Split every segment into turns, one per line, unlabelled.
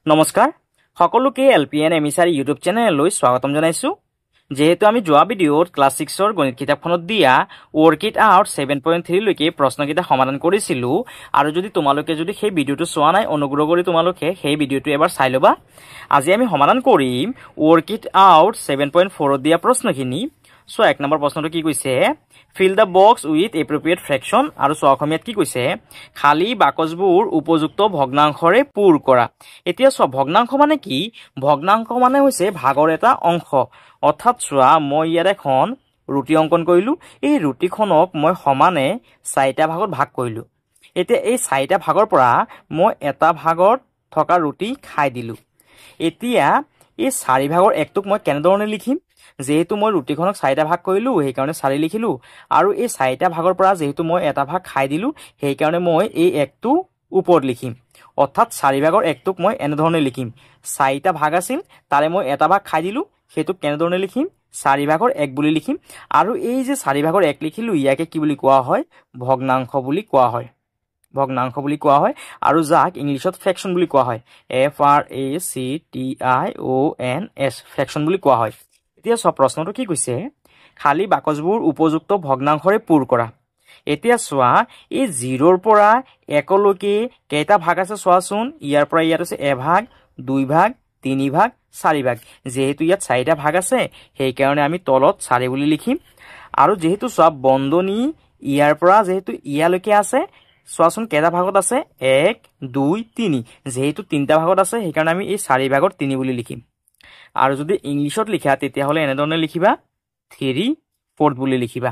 নমস্কাৰ সকলোকে এলপিএন এমিছাৰি ইউটিউব চেনেললৈ স্বাগতম জনাইছো যেহেতু আমি যোৱা ভিডিঅ'ত ক্লাছ 6 ৰ গণিত কিতাপখনত দিয়া ৱৰ্কইট আউট 7.3 লৈকে প্ৰশ্নকেইটা সমাধান কৰিছিলো আৰু যদি তোমালোকে যদি সেই ভিডিঅ'টো চোৱা নাই অনুগ্ৰহ কৰি তোমালোকে সেই ভিডিঅ'টো এবাৰ চাই লবা আজি আমি সমাধান কৰিম ৱৰ্কইট আউট 7.4 ত দিয়া প্ৰশ্নখিনি সো এক নম্বৰ প্ৰশ্নটো কি কৈছে fill the box with appropriate fraction আৰু সো অসমীয়াত কি কৈছে খালি বাকচবোৰ উপযুক্ত ভগ্নাংশৰে পূৰ কৰা এতিয়া সো ভগ্নাংশ মানে কি ভগ্নাংশ মানে হৈছে ভাগৰ এটা অংশ অৰ্থাৎ সোৱা মই ইয়াত এখন ৰুটি অঙ্কন কৰিলো এই ৰুটিখনক মই সমানে 4টা ভাগত ভাগ কৰিলো এতিয়া এই 4টা ভাগৰ পৰা মই এটা ভাগত থকা ৰুটি খাই দিলো এতিয়া এই 4 ভাগৰ একটোক মই কেনেধৰণে লিখিম যেহেতু মই ৰুটিখনক 4টা ভাগ কৰিলো সেই কাৰণে 4 লিখিলো আৰু এই 4টা ভাগৰ পৰা যেহেতু মই এটা ভাগ খাই দিলো সেই কাৰণে মই এই একটো ওপৰত লিখিম অৰ্থাৎ 4 ভাগৰ একটোক মই এনেধৰণে লিখিম 4টা ভাগ আছিল তাৰে মই এটা ভাগ খাই দিলো হেতু কেনেধৰণে লিখিম 4 ভাগৰ 1 বুলি লিখিম আৰু এই যে 4 ভাগৰ 1 লিখিলো ইয়াকে কি বুলি কোৱা হয় ভগ্নাংশ বুলি কোৱা হয় ভগ্নাংশ বুলি কোৱা হয় আৰু যাক ইংলিশত ফ্ৰেকশন বুলি কোৱা হয় FRACTION ফ্ৰেকশন বুলি কোৱা হয় এতিয়া সব প্ৰশ্নটো কি কৈছে খালি বাকচবোৰ উপযুক্ত ভগ্নাংশৰে পূৰ কৰা এতিয়া সোৱা এই 0 ৰ পৰা 1 লৈকে কেইটা ভাগ আছে সোৱাচোন ইয়াৰ পৰা ইয়াত আছে 1 ভাগ 2 ভাগ 3 ভাগ 4 ভাগ যেহেতু ইয়াত 4টা ভাগ আছে সেই কাৰণে আমি তলত 4 বুলি লিখিম আৰু যেহেতু সব বন্ধনী ইয়াৰ পৰা যেহেতু ইয়ালৈকে আছে সোৱাচোন কেইটা ভাগত আছে 1 2 3 যেহেতু 3টা ভাগত আছে সেই কাৰণে আমি এই 4 ভাগৰ 3 বুলি লিখিম আৰু যদি ইংলিশত লিখা তেতিয়া হলে এনেধৰণে লিখিবা 3/4 বুলি লিখিবা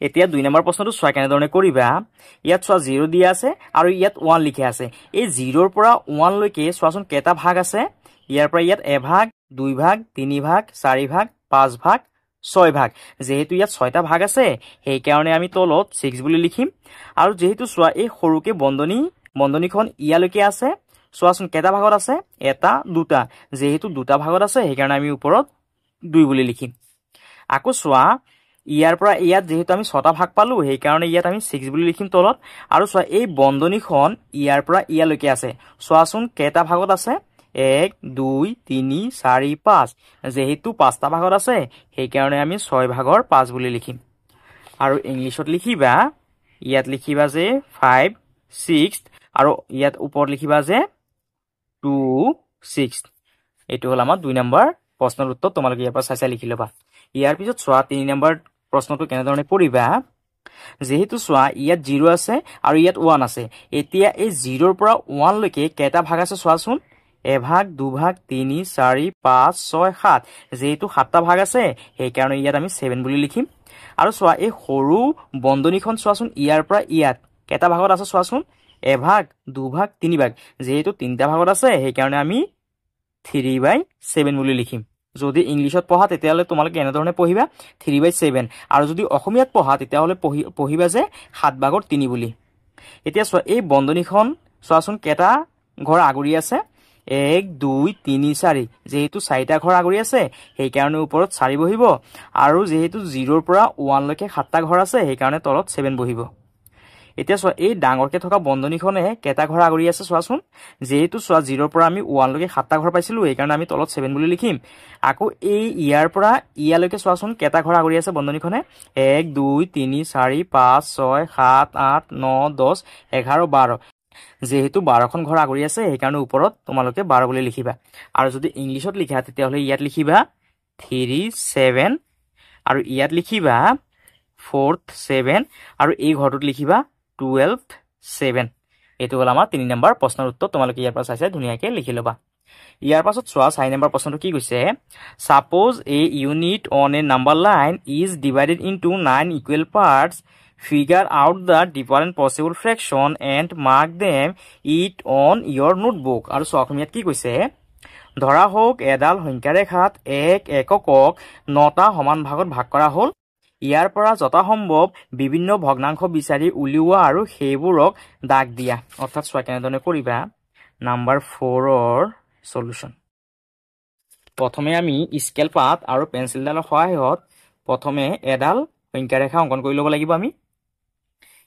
এতিয়া 2 নম্বৰ প্ৰশ্নটো সোৱা কেনেধৰণে কৰিবা ইয়াত সোৱা 0 দিয়া আছে আৰু ইয়াত 1 লিখা আছে এই 0 ৰ পৰা 1 লৈকে সোৱাচোন কেইটা ভাগ আছে ইয়াৰ পৰা ইয়াত 1 ভাগ 2 ভাগ 3 ভাগ 4 ভাগ 5 ভাগ 6 ভাগ যেহেতু ইয়াত 6টা ভাগ আছে সেই কাৰণে আমি তলত 6 বুলি লিখিম আৰু যেহেতু সোৱা এই সৰুকে বন্ধনীখন ইয়ালৈকে আছে সোৱাচোন কেইটা ভাগত আছে এটা দুটা যেহেতু দুটা ভাগত আছে সেই কাৰণে আমি ওপৰত 2 বুলি লিখিম আকৌ সোৱা ইয়াৰ পৰা ইয়াত যেহেতু আমি 6টা ভাগ পালো সেই কাৰণে ইয়াত আমি 6 বুলি লিখিম তলত আৰু সোৱা এই বন্ধনীখন ইয়াৰ পৰা ইয়ালৈকে আছে সোৱাচোন কেইটা ভাগত আছে 1 2 3 4 5 যেহেতু 5টা ভাগত আছে সেই কাৰণে আমি 6 ভাগৰ 5 বুলি লিখিম আৰু ইংলিশত লিখিবা ইয়াত লিখিবা যে 5 6 আৰু ইয়াত ওপৰত লিখিবা যে 2 6 এটো হল আমাৰ 2 নম্বৰ প্ৰশ্নৰ উত্তৰ তোমালোকে ইয়াৰ পৰা চাই লিখি লবা ইয়াৰ পিছত সোৱা 3 নম্বৰ প্ৰশ্নটো কেনেধৰণে কৰিবা যেহেতু সোৱা ইয়াত 0 আছে আৰু ইয়াত 1 আছে এতিয়া এই 0 ৰ পৰা 1 লৈকে কেইটা ভাগ আছে সোৱাচোন 1 ভাগ 2 ভাগ 3 4 5 6 7 যেহেতু 7টা ভাগ আছে সেই কাৰণে ইয়াত আমি 7 বুলি লিখিম আৰু সোৱা এই সৰু বন্ধনীখন সোৱাচোন ইয়াৰ পৰা ইয়াত কেইটা ভাগত আছে সোৱাচোন 1 ভাগ 2 ভাগ 3 ভাগ যেহেতু 3টা ভাগত আছে সেই কাৰণে আমি 3/7 বুলি লিখিম যদি ইংলিশত পঢ়া তেতিয়াহলে তোমালোকে এনেধৰণে পঢ়িবা 3/7 আৰু যদি অসমীয়াত পঢ়া তেতিয়াহলে পঢ়িবা যে 7 ভাগৰ 3 বুলি এতিয়া সোৱা এই বন্ধনীখন সোৱাচোন কেইটা ঘৰ আগুৰি আছে 1 2 3 4 যেহেতু 4টা ঘৰ আগুৰি আছে সেই কাৰণে ওপৰত 4 বহিব আৰু যেহেতু 0 ৰ পৰা 1 লৈকে 7টা ঘৰ আছে সেই কাৰণে তলত 7 বহিব এতিয়া সোৱা এই ডাঙৰকে থকা বন্ধনীখনে কেইটা ঘৰ আগুৰি আছে সোৱাচোন যেহেতু সোৱা 0 ৰ পৰা আমি 1 লৈকে 7টা ঘৰ পাইছিলো এই কাৰণে আমি তলত 7 বুলি লিখিম আকৌ এই ইয়াৰ পৰা ইয়ালৈকে সোৱাচোন কেইটা ঘৰ আগুৰি আছে বন্ধনীখনে 1 2 3 4 5 6 7 8 9 10 11 12 যেহেতু 12খন ঘৰ আগুৰি আছে সেই কাৰণে ওপৰত তোমালোকে 12 বুলি লিখিবা আৰু যদি ইংলিশত লিখা তেতিয়াহলে ইয়াত লিখিবা 3 7 আৰু ইয়াত লিখিবা 4th 7 আৰু এই ঘৰটোত লিখিবা 12th 7 এটো হল আমাৰ 3 নম্বৰ প্ৰশ্নৰ উত্তৰ তোমালোকে ইয়াৰ পৰা চাই ধুনীয়াকৈ লিখি লবা ইয়াৰ পাছত সোৱা 4 নম্বৰ প্ৰশ্নটো কি কৈছে suppose a unit on a number line is divided into 9 equal parts figure out the different possible fraction and mark them it on your notebook আৰু অসমীয়াত কি কৈছে ধৰা হোক এডাল সংখ্যা ৰেখাত এক এককক 9টা সমান ভাগত ভাগ কৰা হল ইয়াৰ পৰা যথা সম্ভৱ বিভিন্ন ভগ্নাংশ বিচাৰি উলিওৱা আৰু সেইবোৰক দাগ দিয়া অৰ্থাৎ সোৱা কেনেধৰণে কৰিবা নাম্বাৰ 4 ৰ সলিউশন প্ৰথমে আমি স্কেল পাত আৰু পেন্সিলডালৰ সহায়ত প্ৰথমে এডাল সংখ্যা ৰেখা অঙ্কন কৰি ল'ব লাগিব আমি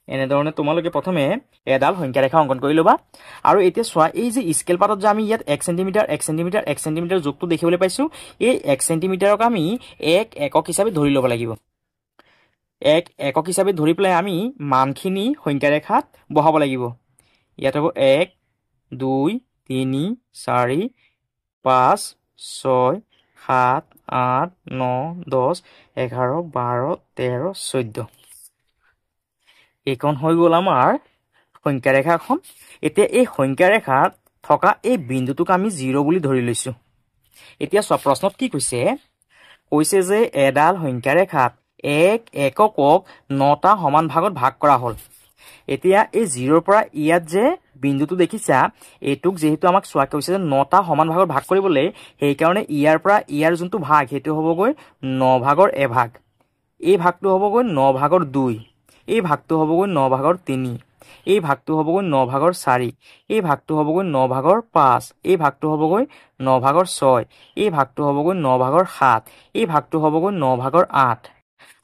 এনেধৰণে তোমালোকে প্ৰথমে এডাল সংখ্যা ৰেখা অংকন কৰি ল'বা আৰু এতিয়া চোৱা এই যে স্কেল পাতত যে আমি ইয়াত 1 সেণ্টিমিটাৰ 1 সেণ্টিমিটাৰ 1 সেণ্টিমিটাৰ যোগটো দেখিবলৈ পাইছোঁ এই 1 সেণ্টিমিটাৰক আমি এক একক হিচাপে ধৰি ল'ব লাগিব এক একক হিচাপে ধৰি পেলাই আমি মানখিনি সংখ্যা ৰেখাত বহাব লাগিব ইয়াত হ'ব 1 2 3 4 5 6 7 8 9 10 11 12 13 14 এইখন হৈ গ'ল আমাৰ সংখ্যা ৰেখাখন এতিয়া এই সংখ্যা ৰেখাত থকা এই বিন্দুটোক আমি 0 বুলি ধৰি লৈছোঁ এতিয়া চোৱা প্ৰশ্নত কি কৈছে যে এডাল সংখ্যা ৰেখাত এক এককক 9টা সমান ভাগত ভাগ কৰা হ'ল এতিয়া এই 0ৰ পৰা ইয়াত যে বিন্দুটো দেখিছা এইটোক যেহেতু আমাক চোৱা কৈছে যে 9টা সমান ভাগত ভাগ কৰিবলৈ সেইকাৰণে ইয়াৰ পৰা ইয়াৰ যোনটো ভাগ সেইটো হ'বগৈ 9 ভাগৰ এভাগ এই ভাগটো হ'বগৈ 9 ভাগৰ 2 এই ভাগটো হ'বগৈ 9 ভাগৰ 3 এই ভাগটো হ'বগৈ 9 ভাগৰ 4 এই ভাগটো হ'বগৈ 9 ভাগৰ 5 এই ভাগটো হ'বগৈ 9 ভাগৰ 6 এই ভাগটো হ'বগৈ 9 ভাগৰ 7 এই ভাগটো হ'বগৈ 9 ভাগৰ 8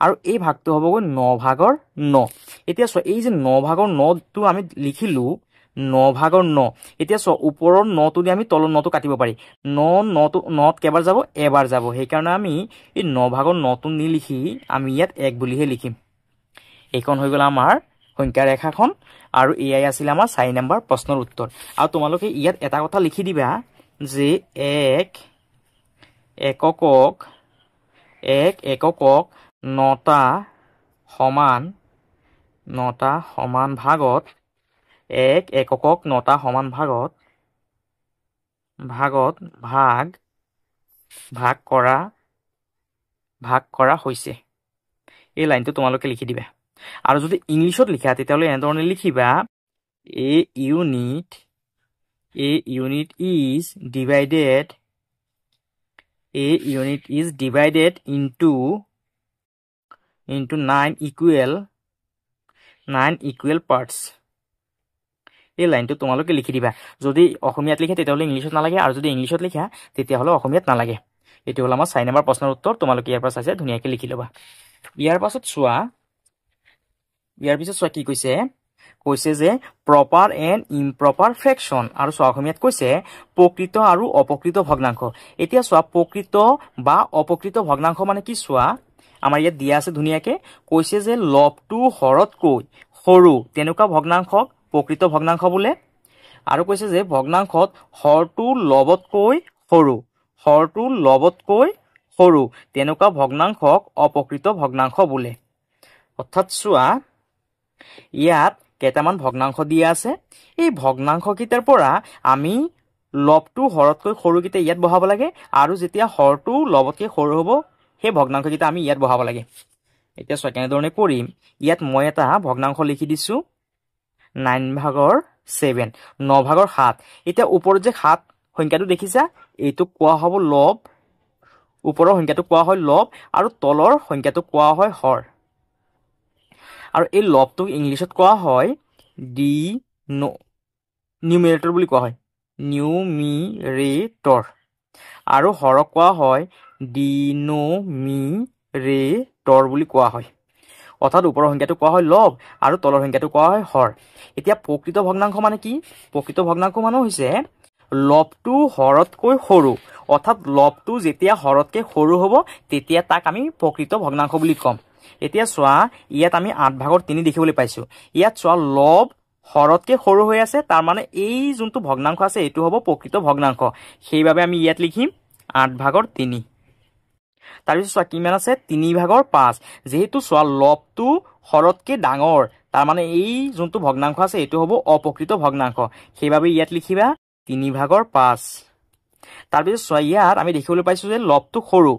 আৰু এই ভাগটো হ'বগৈ 9 ভাগৰ 9 এতিয়া চোৱা এই যে 9 ভাগৰ 9টো আমি লিখিলোঁ 9 ভাগৰ 9 এতিয়া চোৱা ওপৰৰ 9টো দি আমি তলৰ 9টো কাটিব পাৰি 9ত কেইবাৰ যাব এবাৰ যাব সেইকাৰণে আমি এই 9 ভাগৰ 9টো নিলিখি আমি ইয়াত 1 বুলিহে লিখিম এইখন হৈ গ'ল আমাৰ সংখ্যা ৰেখাখন আৰু এয়াই আছিল আমাৰ 4 নম্বৰ প্ৰশ্নৰ উত্তৰ আৰু তোমালোকে ইয়াত এটা কথা লিখি দিবা যে এক এককক 9টা সমান ভাগত এক এককক 9টা সমান ভাগত ভাগ কৰা হৈছে এই লাইনটো তোমালোকে লিখি দিবা আৰু যদি ইংলিছত লিখা তেতিয়াহ'লে এনেধৰণে লিখিবা a unit is divided into 9 equal parts এই লাইনটো তোমালোকে লিখি দিবা যদি অসমীয়াত লিখে তেতিয়াহ'লে ইংলিছত নালাগে আৰু যদি ইংলিছত লিখা তেতিয়াহ'লে অসমীয়াত নালাগে এইটো হ'ল আমাৰ 4 নম্বৰ প্ৰশ্নৰ উত্তৰ তোমালোকে ইয়াৰ পৰা চাইছে ধুনীয়াকৈ লিখি ল'বা ইয়াৰ পিছত চোৱা কি কৈছে যে প্ৰপাৰ এণ্ড ইম্প্ৰপাৰ ফ্ৰেকশ্যন আৰু চোৱা অসমীয়াত কৈছে প্ৰকৃত আৰু অপ্ৰকৃত ভগ্নাংশ এতিয়া চোৱা প্ৰকৃত বা অপ্ৰকৃত ভগ্নাংশ মানে কি চোৱা আমাৰ ইয়াত দিয়া আছে ধুনীয়াকৈ কৈছে যে লবটো হৰতকৈ সৰু তেনেকুৱা ভগ্নাংশক প্ৰকৃত ভগ্নাংশ বোলে আৰু কৈছে যে ভগ্নাংশত হৰটো লবতকৈ সৰু তেনেকুৱা ভগ্নাংশক অপ্ৰকৃত ভগ্নাংশ বোলে অৰ্থাৎ চোৱা ইয়াত কেইটামান ভগ্নাংশ দিয়া আছে এই ভগ্নাংশকেইটাৰ পৰা আমি লবটো হৰতকৈ সৰুকেইটা ইয়াত বহাব লাগে আৰু যেতিয়া হৰটো লবতকৈ সৰু হ'ব সেই ভগ্নাংশকেইটা আমি ইয়াত বহাব লাগে এতিয়া চোৱা কেনেধৰণে কৰিম ইয়াত মই এটা ভগ্নাংশ লিখি দিছোঁ 9 ভাগৰ 7 9 ভাগৰ 7 এতিয়া ওপৰত যে 7 সংখ্যাটো দেখিছা এইটোক কোৱা হ'ব লব ওপৰৰ সংখ্যাটোক কোৱা হয় লব আৰু তলৰ সংখ্যাটোক কোৱা হয় হৰ আৰু এই লবটোক ইংলিছত কোৱা হয় নিউমেৰেটৰ বুলি কোৱা হয় নিউমিৰেটৰ আৰু হৰক কোৱা হয় ডিনোমিৰেটৰ বুলি কোৱা হয় অৰ্থাৎ ওপৰৰ সংখ্যাটো কোৱা হয় লব আৰু তলৰ সংখ্যাটো কোৱা হয় হৰ এতিয়া প্ৰকৃত ভগ্নাংশ মানে কি প্ৰকৃত ভগ্নাংশ মানে হৈছে লবটো হৰতকৈ সৰু অৰ্থাৎ লবটো যেতিয়া হৰতকৈ সৰু হ'ব তেতিয়া তাক আমি প্ৰকৃত ভগ্নাংশ বুলি ক'ম এতিয়া চোৱা ইয়াত আমি 8 ভাগৰ 3 দেখিবলৈ পাইছোঁ ইয়াত চোৱা লব হৰতকৈ সৰু হৈ আছে তাৰ মানে এই যোনটো ভগ্নাংশ আছে এইটো হ'ব প্ৰকৃত ভগ্নাংশ সেইবাবে আমি ইয়াত লিখিম 8 ভাগৰ 3 তাৰপিছত চোৱা কিমান আছে 3 ভাগৰ 5 যেহেতু চোৱা লবটো হৰতকৈ ডাঙৰ তাৰ মানে এই যোনটো ভগ্নাংশ আছে এইটো হ'ব অপ্ৰকৃত ভগ্নাংশ সেইবাবে ইয়াত লিখিবা 3 ভাগৰ 5 তাৰপিছত চোৱা ইয়াত আমি দেখিবলৈ পাইছোঁ যে লবটো সৰু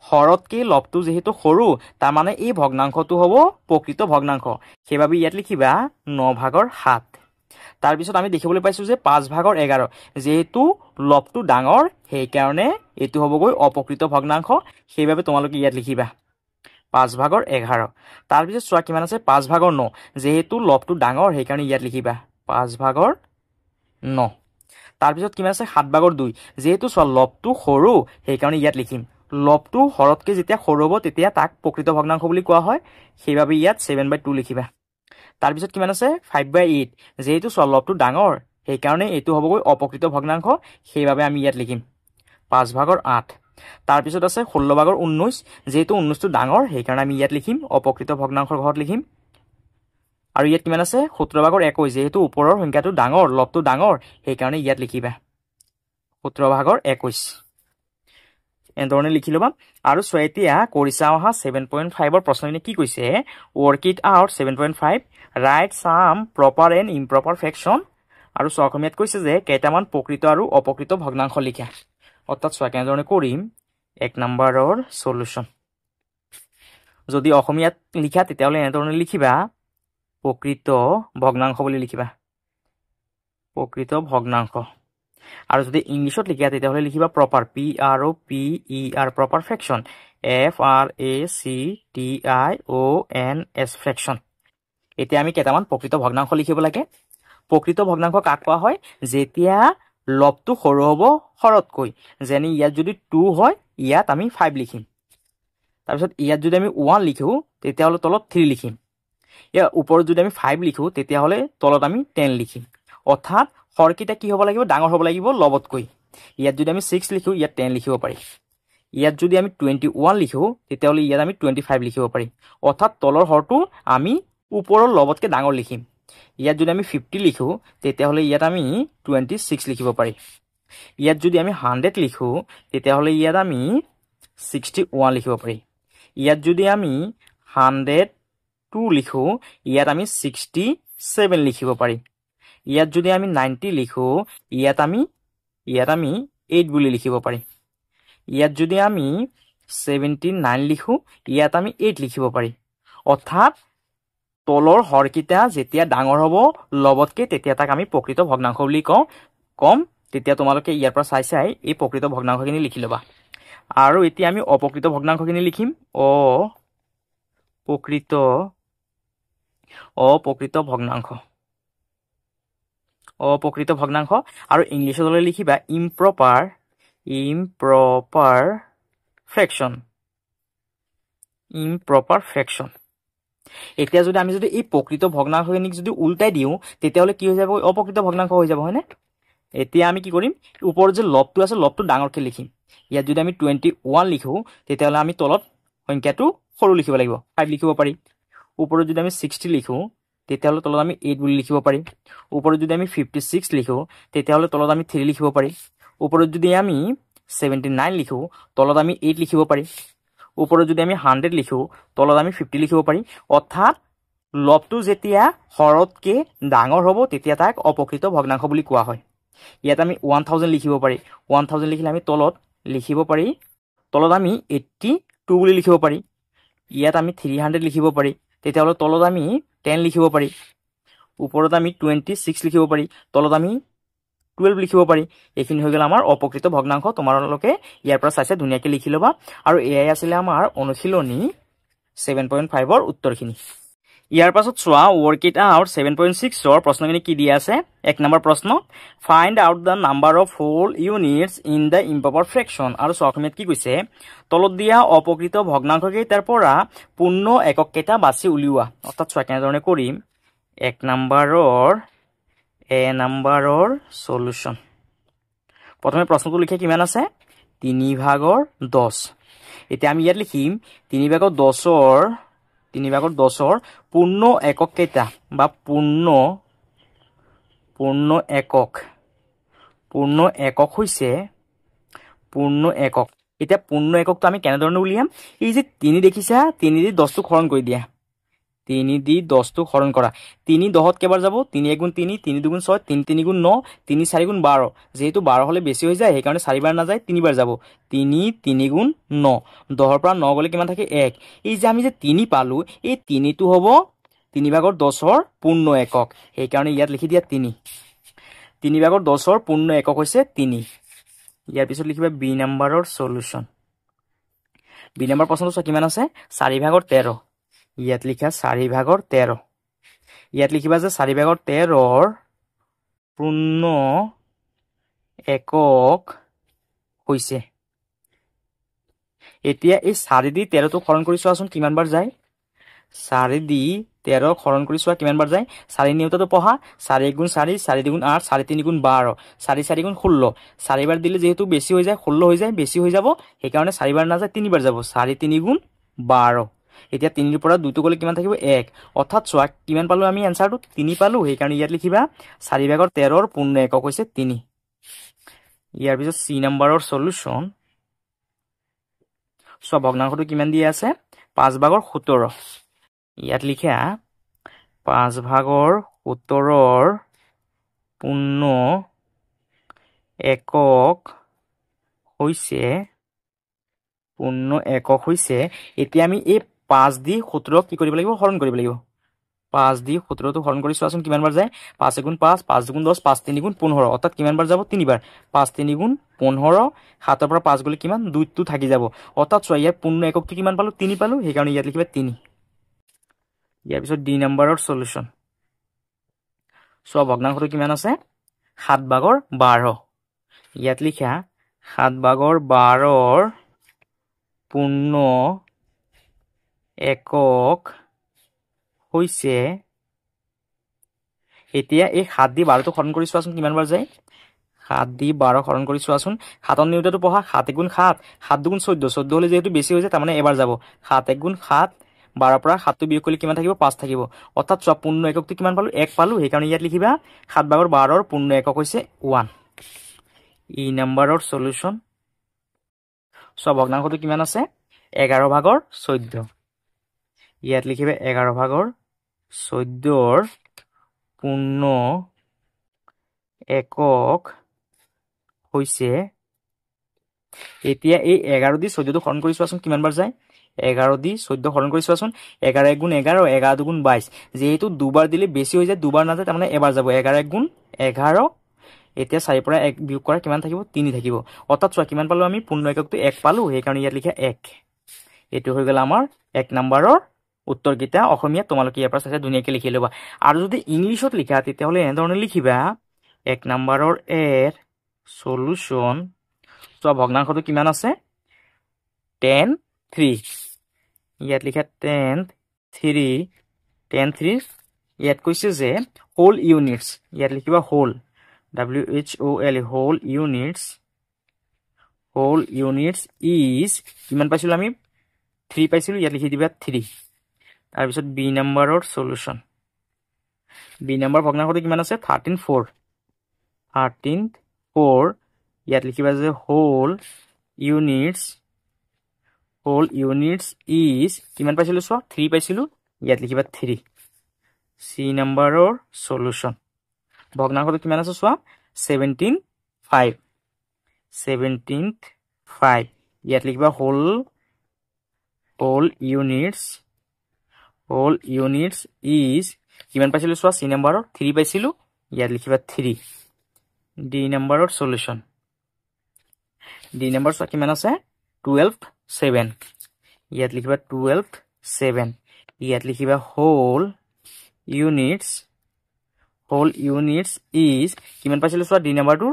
হৰতকৈ লবটো যেহেতু সৰু তাৰ মানে এই ভগ্নাংশটো হ'ব প্ৰকৃত ভগ্নাংশ সেইবাবে ইয়াত লিখিবা 9 ভাগৰ 7 তাৰপিছত আমি দেখিবলৈ পাইছোঁ যে 5 ভাগৰ 11 যেহেতু লবটো ডাঙৰ সেইকাৰণে এইটো হ'বগৈ অপ্ৰকৃত ভগ্নাংশ সেইবাবে তোমালোকে ইয়াত লিখিবা 5 ভাগৰ 11 তাৰপিছত চোৱা কিমান আছে 5 ভাগৰ 9 যেহেতু লবটো ডাঙৰ সেইকাৰণে ইয়াত লিখিবা 5 ভাগৰ 9 তাৰপিছত কিমান আছে 7 ভাগৰ 2 যেহেতু চোৱা লবটো সৰু সেইকাৰণে ইয়াত লিখিম লবটো হৰতকৈ যেতিয়া সৰু হ'ব তেতিয়া তাক প্ৰকৃত ভগ্নাংশ বুলি কোৱা হয় সেইবাবে ইয়াত 7/2 লিখিবা তাৰপিছত কিমান আছে 5/8 যেহেতু লবটো ডাঙৰ সেইকাৰণে এইটো হ'বগৈ অপকৃত ভগ্নাংশ সেইবাবে আমি ইয়াত লিখিম 5/8 তাৰপিছত আছে 16/19 যেহেতু 19টো ডাঙৰ সেইকাৰণে আমি ইয়াত লিখিম অপকৃত ভগ্নাংশৰ ঘৰত লিখিম আৰু ইয়াত কিমান আছে 17/21 যেহেতু ওপৰৰ সংখ্যাটো ডাঙৰ লবটো ডাঙৰ সেইকাৰণে ইয়াত লিখিবা 17/21 এনেধৰণে লিখি ল'বা আৰু চোৱা এতিয়া কৰি চাওঁ অহা 7.5ৰ প্ৰশ্নখিনি কি কৈছে work it out 7.5 write some proper and improper fraction আৰু চোৱা অসমীয়াত কৈছে যে কেইটামান প্ৰকৃত আৰু অপকৃত ভগ্নাংশ লিখা অৰ্থাৎ চোৱা কেনেধৰণে কৰিম 1 নম্বৰৰ সলিউশন যদি অসমীয়াত লিখা তেতিয়াহ'লে এনেধৰণে লিখিবা প্ৰকৃত ভগ্নাংশ বুলি লিখিবা প্ৰকৃত ভগ্নাংশ আৰু যদি ইংলিশত লিখা তেতিয়াহ'লে লিখিবা প্ৰপাৰ PROPER প্ৰপাৰ ফ্ৰেকশন FRACTIONS ফ্ৰেকশন এতিয়া আমি কেইটামান প্ৰকৃত ভগ্নাংশ লিখিব লাগে প্ৰকৃত ভগ্নাংশ কাক কোৱা হয় যেতিয়া লবটো সৰু হ'ব হৰতকৈ যেনে ইয়াত যদি 2 হয় ইয়াত আমি 5 লিখিম তাৰপিছত ইয়াত যদি আমি 1 লিখো তেতিয়াহ'লে তলত 3 লিখিম ইয়াৰ ওপৰত যদি আমি 5 লিখো তেতিয়াহ'লে তলত আমি 10 লিখিম অৰ্থাৎ হৰকিটা কি হ'ব লাগিব ডাঙৰ হ'ব লাগিব লবতকৈ ইয়াত যদি আমি 6 লিখো ইয়াত 10 লিখিব পাৰি ইয়াত যদি আমি 21 লিখো তেতিয়াহ'লে ইয়াত আমি 25 লিখিব পাৰি অৰ্থাৎ তলৰ হৰটো আমি ওপৰৰ লবতকৈ ডাঙৰ লিখিম ইয়াত যদি আমি 50 লিখো তেতিয়াহ'লে ইয়াত আমি 26 লিখিব পাৰি ইয়াত যদি আমি 100 লিখো তেতিয়াহ'লে ইয়াত আমি 61 লিখিব পাৰি ইয়াত যদি আমি 102 লিখো ইয়াত আমি 67 লিখিব পাৰি ইয়াত যদি আমি 90 লিখো ইয়াত আমি 8 বুলি লিখিব পাৰি ইয়াত যদি আমি 79 লিখো ইয়াত আমি 8 লিখিব পাৰি অৰ্থাৎ তলৰ হৰকিটা যেতিয়া ডাঙৰ হ'ব লবতকৈ তেতিয়া তাক আমি প্ৰকৃত ভগ্নাংশ বুলি কম তেতিয়া তোমালোকে ইয়াৰ পৰা চাই এই প্ৰকৃত ভগ্নাংশখিনি লিখি ল'বা আৰু এতিয়া আমি অপকৃত ভগ্নাংশখিনি লিখিম অপকৃত ভগ্নাংশ আৰু ইংলিশত লিখিবা ইম্প্ৰপাৰ ফ্ৰেকশন এতিয়া যদি আমি যদি এই প্ৰকৃত ভগ্নাংশখিনিক যদি উল্টাই দিওঁ তেতিয়াহ'লে কি হৈ যাব অপকৃত ভগ্নাংশ হৈ যাব হয়নে এতিয়া আমি কি কৰিম ওপৰত যে লবটো আছে লবটো ডাঙৰকৈ লিখিম ইয়াত যদি আমি 21 লিখো তেতিয়াহ'লে আমি তলত সংখ্যাটো সৰু লিখিব লাগিব 5 লিখিব পাৰি ওপৰত যদি আমি 60 লিখো তেতিয়াহ'লে তলত আমি 8 বুলি লিখিব পাৰি ওপৰত যদি আমি 56 লিখো তেতিয়াহ'লে তলত আমি 3 লিখিব পাৰি ওপৰত যদি আমি 79 লিখো তলত আমি 8 লিখিব পাৰি ওপৰত যদি আমি 100 লিখো তলত আমি 50 লিখিব পাৰি অৰ্থাৎ লবটো যেতিয়া হৰতকৈ ডাঙৰ হ'ব তেতিয়া তাক অপকৃত ভগ্নাংশ বুলি কোৱা হয় ইয়াত আমি 1000 লিখিব পাৰি 1000 লিখিলে আমি তলত লিখিব পাৰি তলত আমি 82 বুলি লিখিব পাৰি ইয়াত আমি 300 লিখিব পাৰি তেতিয়াহ'লে তলত আমি 10 লিখিব পাৰি ওপৰত আমি 26 লিখিব পাৰি তলত আমি 12 লিখিব পাৰি এইখিনি হৈ গ'ল আমাৰ অপকৃত ভগ্নাংশ তোমালোকে ইয়াৰ পৰা চাই ধুনীয়াকৈ লিখি ল'বা আৰু এয়াই আছিলে আমাৰ অনুশীলনী 7.5ৰ উত্তৰখিনি ইয়াৰ পাছত চোৱা work it out 7.6ৰ প্ৰশ্নখিনি কি দিয়া আছে 1 নম্বৰ প্ৰশ্ন find out the number of whole units in the improper fraction আৰু চোৱা অসমীয়াত কি কৈছে তলত দিয়া অপকৃত ভগ্নাংশকেইটাৰ পৰা পূৰ্ণ একক কেইটা বাছি উলিওৱা অৰ্থাৎ চোৱা কেনেধৰণে কৰিম 1 নম্বৰৰ সলিউশন প্ৰথমে প্ৰশ্নটো লিখে কিমান আছে 3/10 এতিয়া আমি ইয়াত লিখিম 3/10ৰ পূৰ্ণ একক কেইটা বা পূৰ্ণ একক হৈছে পূৰ্ণ একক এতিয়া পূৰ্ণ এককটো আমি কেনেধৰণে উলিয়াম এই যে 3 দেখিছা 3 দি 10টো হৰণ কৰি দিয়া 3 দি 10টো হৰণ কৰা 3 10ত কেইবাৰ যাব 3 1 গুণ 3 3 2 গুণ 6 3 3 গুণ 9 3 4 গুণ 12 যেহেতু 12 হলে বেছি হৈ যায় সেইকাৰণে 4 বাৰ নাযায় 3 বাৰ যাব 3 3 গুণ 9 10ৰ পৰা 9 গলে কিমান থাকে 1 এই যে আমি যে 3 পালো এই 3টো হ'ব 3/10ৰ পূৰ্ণ একক সেইকাৰণে ইয়াত লিখি দিয়া 3 3/10ৰ পূৰ্ণ একক হৈছে 3 ইয়াৰ পিছত লিখিবা বি নম্বৰৰ সলিউশন বি নম্বৰ প্ৰশ্নটো কিমান আছে 4/13 ইয়াত লিখা 4/13 ইয়াত লিখিবা যে 4/13ৰ পূৰ্ণ একক হৈছে এতিয়া এই 4 দি 13টো হৰণ কৰি চোৱাচোন কিমান বাৰ যায় 4 দি 13 হৰণ কৰি চোৱা কিমান বাৰ যায় 4 নিউতাটো পঢ়া 4 × 4 4 × 8 4 3 × 12 4 4 × 16 4 বাৰ দিলে যেহেতু বেছি হৈ যায় 16 হৈ যায় বেছি হৈ যাব সেই কাৰণে 4 বাৰ না যায় 3 বাৰ যাব 4 3 × 12 এতিয়া 3 ৰ পৰা 2 টো গলে কিমান থাকিব 1 অৰ্থাৎ চোৱা কিমান পালো আমি আনসাৰটো 3 পালো সেই কাৰণে ইয়াত লিখিবা 4 ভাগৰ 13 ৰ পূৰ্ণ একক হৈছে 3 ইয়াৰ পিছত সি নম্বৰৰ সলিউশন সব ভগ্নাংশটো কিমান দিয়া আছে 5 ভাগৰ 17 ইয়াত লিখা 5 ভাগৰ 17 ৰ পূৰ্ণ একক হৈছে এতিয়া আমি এই 5 দি 17 কি কৰিব লাগিব হৰণ কৰিব লাগিব 5 দি 17 টো হৰণ কৰি চোৱাচোন কিমান বাৰ যায় 5 × 5 5 × 10 5 3 × 15 অৰ্থাৎ কিমান বাৰ যাব 3 বাৰ 5 3 × 15 7 ৰ পৰা 5 গলে কিমান 2 টো থাকি যাব অৰ্থাৎ চোৱা ইয়াৰ পূৰ্ণ এককটো কিমান পালো 3 পালো সেই কাৰণে ইয়াত লিখিবা 3 ইয়াৰ পিছত ডি নম্বৰৰ সলিউশন চোৱা ভগ্নাংশটো কিমান আছে 7 ভাগৰ 12 ইয়াত লিখা 7 ভাগৰ 12 ৰ পূৰ্ণ একক হৈছে এতিয়া এই 7 দি 12 টো হৰণ কৰি চোৱাচোন কিমান বাৰ যায় 7 দি 12 হৰণ কৰি চোৱাচোন 7 ৰ নিউতাটো পঢ়া 7 × 7 7 × 14 14 হলে যেহেতু বেছি হৈ যায় তাৰ মানে এবাৰ যাব 7 × 7 12 পৰা 7 টো বিয়োগ কৰিলে কিমান থাকিব 5 থাকিব অৰ্থাৎ চোৱা পূৰ্ণ এককটো কিমান পালো 1 পালো সেই কাৰণে ইয়াত লিখিবা 7 ভাগৰ 12 ৰ পূৰ্ণ একক হৈছে 1 ই নম্বৰৰ সলিউশন চোৱা ভগ্নাংশটো কিমান আছে 11 ভাগৰ 14 ইয়াত লিখিবা 11 ভাগৰ 14 ৰ পূৰ্ণ একক হৈছে এতিয়া এই 11 দি 14 টো হৰণ কৰি চোৱাচোন কিমান বাৰ যায় 11 দি 14 হৰণ কৰি চোৱাচোন 11 × 11 11 2 × 22 যেহেতু দুবাৰ দিলে বেছি হৈ যায় দুবাৰ না যায় তাৰমানে এবাৰ যাব 11 × 11 এতিয়া 4 পৰা 1 বিয়োগ কৰা কিমান থাকিব 3 থাকিব অৰ্থাৎ চোৱা কিমান পালো আমি পূৰ্ণ এককটো 1 পালো সেই কাৰণে ইয়াত লিখা 1 এটো হৈ গল আমাৰ 1 নম্বৰৰ উত্তৰ কিটা অসমীয়া তোমালোকে ইয়াৰ পৰা চাই ধুনীয়াকৈ লিখি লবা আৰু যদি ইংলিছত লিখা তেতিয়াহলে এনেধৰণে লিখিবা 1 নম্বৰৰ এৰ সলিউশন চোৱা ভগ্নাংশটো কিমান আছে 10 3 ইয়াত লিখা 10 3 ইয়াত কৈছে যে হোল ইউনিটস ইয়াত লিখিবা whole WHOL whole units is কিমান পাইছিলো আমি 3 পাইছিলো ইয়াত লিখি দিবা 3 তাৰ পিছত বি নম্বৰৰ সলিউশন বি নম্বৰ ভগ্নাংশটো কিমান আছে 13 4 ইয়াত লিখিবা যে হোল ইউনিটস ইজ কিমান পাইছিলো চোৱা 3 পাইছিলো ইয়াত লিখিবা 3 সি নম্বৰৰ সলিউশন ভগ্নাংশটো কিমান আছে চোৱা 17 5 ইয়াত লিখিবা হোল ইউনিটস ইজ কিমান পাইছিলো চোৱা সি নম্বৰৰ 3 পাইছিলো ইয়াত লিখিবা 3 ডি নম্বৰৰ সলিউশন ডি নম্বৰ চোৱা কিমান আছে 12 7 ইয়াত লিখিবা 12 7 ইয়াত লিখিবা হোল ইউনিটস ইজ কিমান পাইছিলো চোৱা ডি নম্বৰটো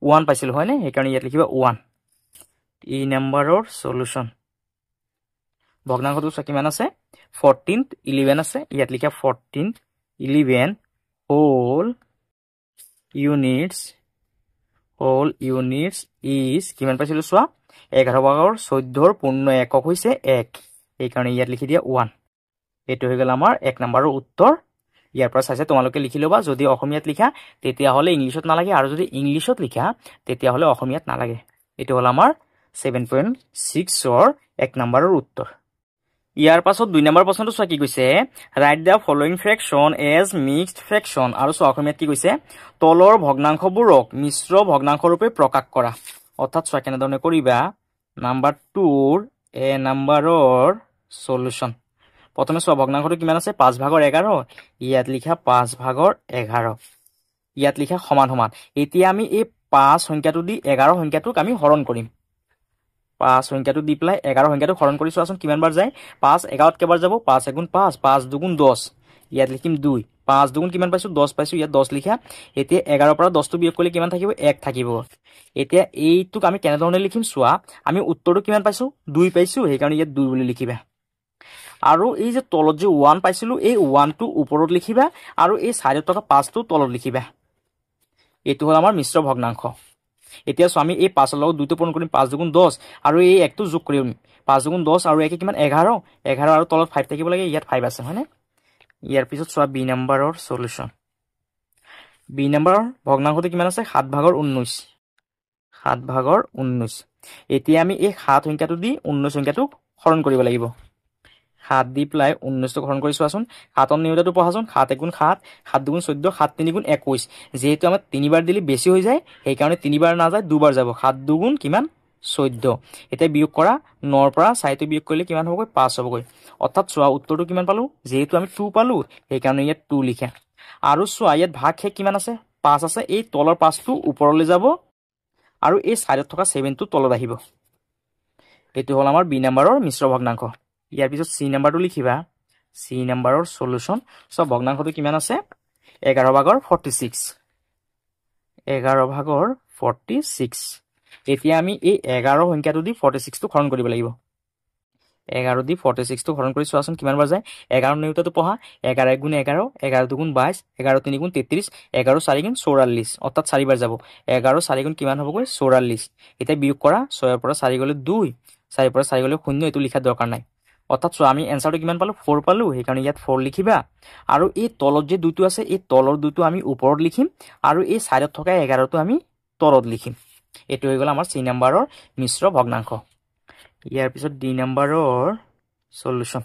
1 পাইছিলো হয় নে সেই কাৰণে ইয়াত লিখিবা 1 ই নম্বৰৰ সলিউশন ভগ্নাংশটো চোৱা কিমান আছে 14 11 আছে ইয়াত লিখা 14 11 হোল ইউনিটস ইজ কিমান পাইছিলো চোৱা 11 ভাগৰ 14 ৰ পূৰ্ণ একক হৈছে 1 এই কাৰণে ইয়াত লিখি দিয়া 1 এটো হৈ গল আমাৰ 1 নম্বৰৰ উত্তৰ ইয়াৰ পৰা চাইছে তোমালোকে লিখি লবা যদি অসমীয়াত লিখা তেতিয়া হলে ইংলিশত নালাগে আৰু যদি ইংলিশত লিখা তেতিয়া হলে অসমীয়াত নালাগে এটো হল আমাৰ 7.6 ৰ 1 নম্বৰৰ উত্তৰ ইয়াৰ পাছত 2 নম্বৰ প্ৰশ্নটো চোৱা কি কৈছে write the following fraction as mixed fraction আৰু চোৱা অসমীয়াত কি কৈছে তলৰ ভগ্নাংশবোৰক মিশ্ৰ ভগ্নাংশ ৰূপে প্ৰকাশ কৰা অৰ্থাৎ চোৱা কেনেধৰণে কৰিবা নাম্বাৰ 2 এ নম্বৰৰ সলিউশন প্ৰথমে চোৱা ভগ্নাংশটো কিমান আছে 5 ভাগৰ 11 ইয়াত লিখা 5 ভাগৰ 11 ইয়াত লিখা সমান সমান এতিয়া আমি এই 5 সংখ্যাটো দি 11 সংখ্যাটোক আমি হৰণ কৰিম 5 সংখ্যাটো দি প্লাই 11 সংখ্যাটো হৰণ কৰি চোৱাচোন কিমান বাৰ যায় 5 11 কেবাৰ যাব 5 × 5 5 2 × 10 ইয়াত লিখিম 2 5 2 কিমান পাইছো 10 পাইছো ইয়াত 10 লিখা এতিয়া 11 পৰা 10 টো বিয়োগ কৰিলে কিমান থাকিব 1 থাকিব এতিয়া এইটোক আমি কেনে ধৰণে লিখিম চোৱা আমি উত্তৰটো কিমান পাইছো 2 পাইছো সেই কাৰণে ইয়াত 2 বুলি লিখিবা আৰু এই যে তলত যে 1 পাইছিলোঁ এই 1টো ওপৰত লিখিবা আৰু এই চাইডত থকা 5টো তলত লিখিবা এইটো হ'ল আমাৰ মিশ্ৰ ভগ্নাংশ এতিয়া চোৱা আমি এই 5ৰ লগত 2টো পূৰণ কৰিম 5 দুগুণ 10 আৰু এই 1টো যোগ কৰিম 5 দুগুণ 10 আৰু 1 কিমান 11 11 আৰু তলত 5 থাকিব লাগে ইয়াত 5 আছে হয়নে ইয়াৰ পিছত চোৱা বি নম্বৰৰ সলিউশন বি নম্বৰৰ ভগ্নাংশটো কিমান আছে 7 ভাগৰ 19 7 ভাগৰ 19 এতিয়া আমি এই 7 সংখ্যাটো দি 19 সংখ্যাটো হৰণ কৰিব লাগিব 7 দি প্লাই 19 টো হৰণ কৰি চোৱাচোন 7 ৰ নিয়মটো পঢ়াচোন 7 1 গুণ 7 7 2 গুণ 14 7 3 গুণ 21 যেহেতু আমাৰ 3 বাৰ দিলে বেছি হৈ যায় সেই কাৰণে 3 বাৰ না যায় 2 বাৰ যাব 7 2 গুণ কিমান 14 এতিয়া বিয়োগ কৰা 9 ৰ পৰা 4 টো বিয়োগ কৰিলে কিমান হ'বগৈ 5 হ'বগৈ অৰ্থাৎ চোৱা উত্তৰটো কিমান পালো যেহেতু আমি 2 পালো সেই কাৰণে ইয়াত 2 লিখা আৰু চোৱা ইয়াত ভাগ হে কিমান আছে 5 আছে এই তলৰ 5 টো ওপৰলৈ যাব আৰু এই সাইডত থকা 7 টো তলত আহিব এটো হল আমাৰ বি নম্বৰৰ মিশ্ৰ ভগ্নাংশ ইয়াৰ পিছত সি নম্বৰটো লিখিবা সি নম্বৰৰ সলিউশন সব ভগ্নাংশটো কিমান আছে 11 ভাগৰ 46 11 ভাগৰ 46 এতিয়া আমি এই 11 সংখ্যাটো দি 46 টো হৰণ কৰিব লাগিব 11 দি 46 টো হৰণ কৰি চোৱাচোন কিমান বাৰ যায় 11 নিয়মটো পঢ়া 11 গুণ 11 11 দুগুণ 22 11 3 গুণ 33 11 4 গুণ 44 অৰ্থাৎ 4 বাৰ যাব 11 4 গুণ কিমান হ'বগৈ 44 এতিয়া বিয়োগ কৰা 6 ৰ পৰা 4 গলে 2 4 ৰ পৰা 4 গলে 0 এটো লিখা দৰকাৰ নাই অৰ্থাৎ চোৱা আমি এনসাৰটো কিমান পালো 4 পালো সেই কাৰণে ইয়াত 4 লিখিবা আৰু এই তলত যে দুটো আছে এই তলৰ দুটো আমি ওপৰত লিখিম আৰু এই সাইডত থকা 11 টো আমি তলত লিখিম এটো হৈ গল আমাৰ সি নম্বৰৰ মিশ্ৰ ভগ্নাংশ ইয়াৰ পিছত ডি নম্বৰৰ সলিউশন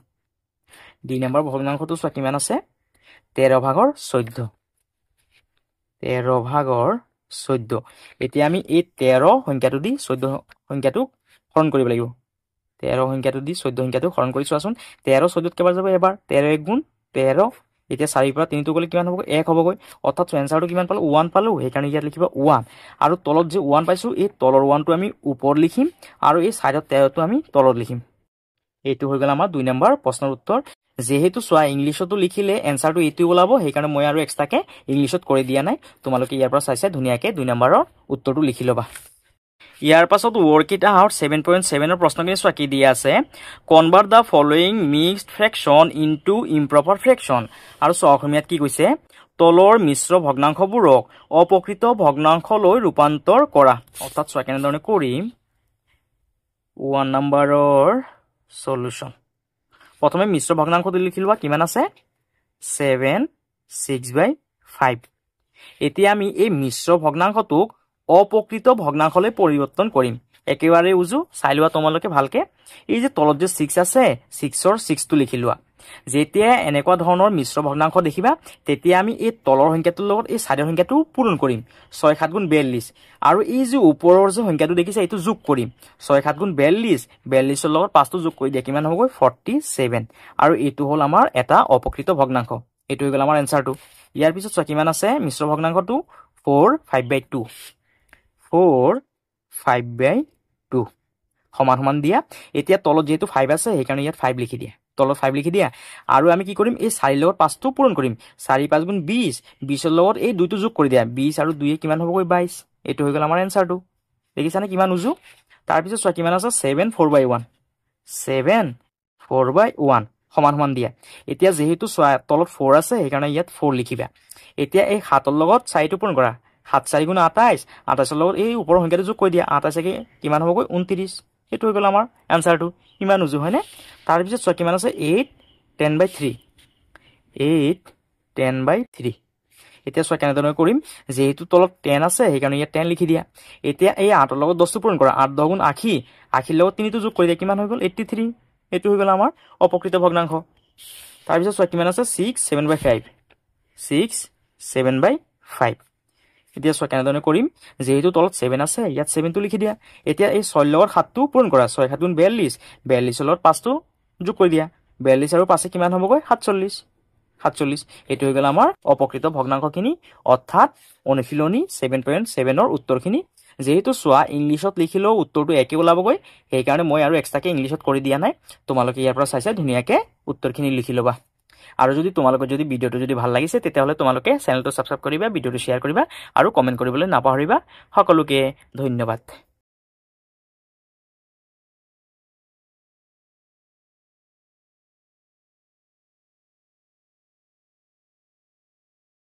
ডি নম্বৰ ভগ্নাংশটো চোৱা কিমান আছে 13 ভাগৰ 14 13 ভাগৰ 14 এতিয়া আমি এই 13 সংখ্যাটো দি 14 সংখ্যাটো হৰণ কৰিব লাগিব 13 সংখ্যাটো দি 14 সংখ্যাটো হৰণ কৰি চোৱাচোন 13 14 কেবাৰ যাব এবাৰ 13 1 গুণ 13 এতিয়া 4 পৰা 3 টো গলে কিমান হ'ব 1 হ'বগৈ অৰ্থাৎ এনসাৰটো কিমান পালো 1 পালো সেই কাৰণে ইয়াত লিখিবা 1 আৰু তলত যে 1 পাইছো এই তলৰ 1 টো আমি ওপৰত লিখিম আৰু এই সাইডত 13 টো আমি তলত লিখিম এইটো হৈ গল আমাৰ 2 নম্বৰ প্ৰশ্নৰ উত্তৰ যেহেতু চোৱা ইংলিশতো লিখিলে এনসাৰটো এইটো ওলাব সেই কাৰণে মই আৰু এক্সট্ৰাকে ইংলিশত কৰি দিয়া নাই তোমালোকে ইয়াৰ পৰা চাইছে ধুনিয়াকে 2 নম্বৰৰ উত্তৰটো লিখি লবা ইয়াৰ পাছত work it out 7.7 ৰ প্ৰশ্নখিনি চোৱা কি দিয়া আছে convert the following mixed fraction into improper fraction আৰু চোৱা অসমীয়াত কি কৈছে তলৰ মিশ্ৰ ভগ্নাংশবোৰক অপকৃত ভগ্নাংশলৈ ৰূপান্তৰ কৰা অৰ্থাৎ চোৱা কেনেধৰণে কৰিম 1 নম্বৰৰ সলিউশন প্ৰথমে মিশ্ৰ ভগ্নাংশটো লিখি লোৱা কিমান আছে 7 6/5 এতিয়া আমি এই মিশ্ৰ ভগ্নাংশটোক অপকৃত ভগ্নাংশলৈ পৰিৱৰ্তন কৰিম একেবাৰে উজু চাই লোৱা তোমালোকে ভালকে এই যে তলত যে 6 আছে 6 ৰ 6 টো লিখি লোৱা যেতিয়া এনেকুৱা ধৰণৰ মিশ্ৰ ভগ্নাংশ দেখিবা তেতিয়া আমি এই তলৰ সংখ্যাটোৰ লগত এই চাইডৰ সংখ্যাটো পূৰণ কৰিম 6 7 গুণ 42 আৰু এই যে ওপৰৰ যে সংখ্যাটো দেখিছা এইটো যোগ কৰিম 6 7 গুণ 42 42 ৰ লগত 5 টো যোগ কৰি দিয়া কিমান হ'বগৈ 47 আৰু এইটো হ'ল আমাৰ এটা অপকৃত ভগ্নাংশ এইটো হৈ গল আমাৰ এনসাৰটো ইয়াৰ পিছত চোৱা কিমান আছে মিশ্ৰ ভগ্নাংশটো 4 5/2 4 5/2 সমান সমান দিয়া এতিয়া তলত যেহেতু 5 আছে সেই কাৰণে ইয়াত 5 লিখি দিয়া তলত 5 লিখি দিয়া আৰু আমি কি কৰিম এই 4 লগত 5 টো পূৰণ কৰিম 4 5 গুণ 20 20 ৰ লগত এই দুইটো যোগ কৰি দিয়া 20 আৰু 2 কিমান হ'বগৈ 22 এইটো হৈ গল আমাৰ এনসাৰটো দেখিছানে কিমান উজু তাৰ পিছত চোৱা কিমান আছে 7 4/1 7 4/1 সমান সমান দিয়া এতিয়া যেহেতু চোৱা তলত 4 আছে সেই কাৰণে ইয়াত 4 লিখিবা এতিয়া এই 7 ৰ লগত 4 টো পূৰণ কৰা 7 4 গুণ 28 28 ৰ লগত এই ওপৰৰ সংখ্যাটো যোগ কৰি দিয়া 28 কে কিমান হ'বগৈ 29 এইটো হৈ গল আমাৰ এনসাৰটো কিমান উজু হয়নে তাৰ পিছত চোৱা কিমান আছে 8 10/3 8 10/3 এতিয়া চোৱা কেনেধৰণে কৰিম যেহেতু তলত 10 আছে সেই কাৰণে ইয়াত 10 লিখি দিয়া এতিয়া এই 8 ৰ লগত 10 টো পূৰণ কৰা 8 10 গুণ 80 80 ৰ লগত 3 টো যোগ কৰি দিয়া কিমান হৈ গল 83 এইটো হৈ গল আমাৰ অপকৃত ভগ্নাংশ তাৰ পিছত চোৱা কিমান আছে 6 7/5 6 7/5 এতিয়া চোৱা কেনেধৰণে কৰিম যেহেতু তলত 7 আছে ইয়াত 7 টো লিখি দিয়া এতিয়া এই 6 ৰ লগত 7 টো পূৰণ কৰা 6 7 গুণ 42 42 ৰ লগত 5 টো যোগ কৰি দিয়া 42 আৰু 5 কিমান হ'বগৈ 47 47 এইটো হৈ গল আমাৰ অপকৃত ভগ্নাংশখিনি অৰ্থাৎ অনুশীলনী 7.7 ৰ উত্তৰখিনি যেহেতু চোৱা ইংলিশত লিখিলেও উত্তৰটো একে ওলাবগৈ সেই কাৰণে মই আৰু এক্সট্ৰাকে ইংলিশত কৰি দিয়া নাই তোমালোকে ইয়াৰ পৰা চাইছে ধুনিয়াকে উত্তৰখিনি লিখি লবা আৰু যদি তোমালোকৰ যদি ভিডিওটো যদি ভাল লাগিছে তেতিয়াহলে তোমালোকে চেনেলটো সাবস্ক্ৰাইব কৰিবা ভিডিওটো শেয়াৰ কৰিবা আৰু কমেন্ট কৰিবলৈ নাপাহৰিবা সকলোকে ধন্যবাদ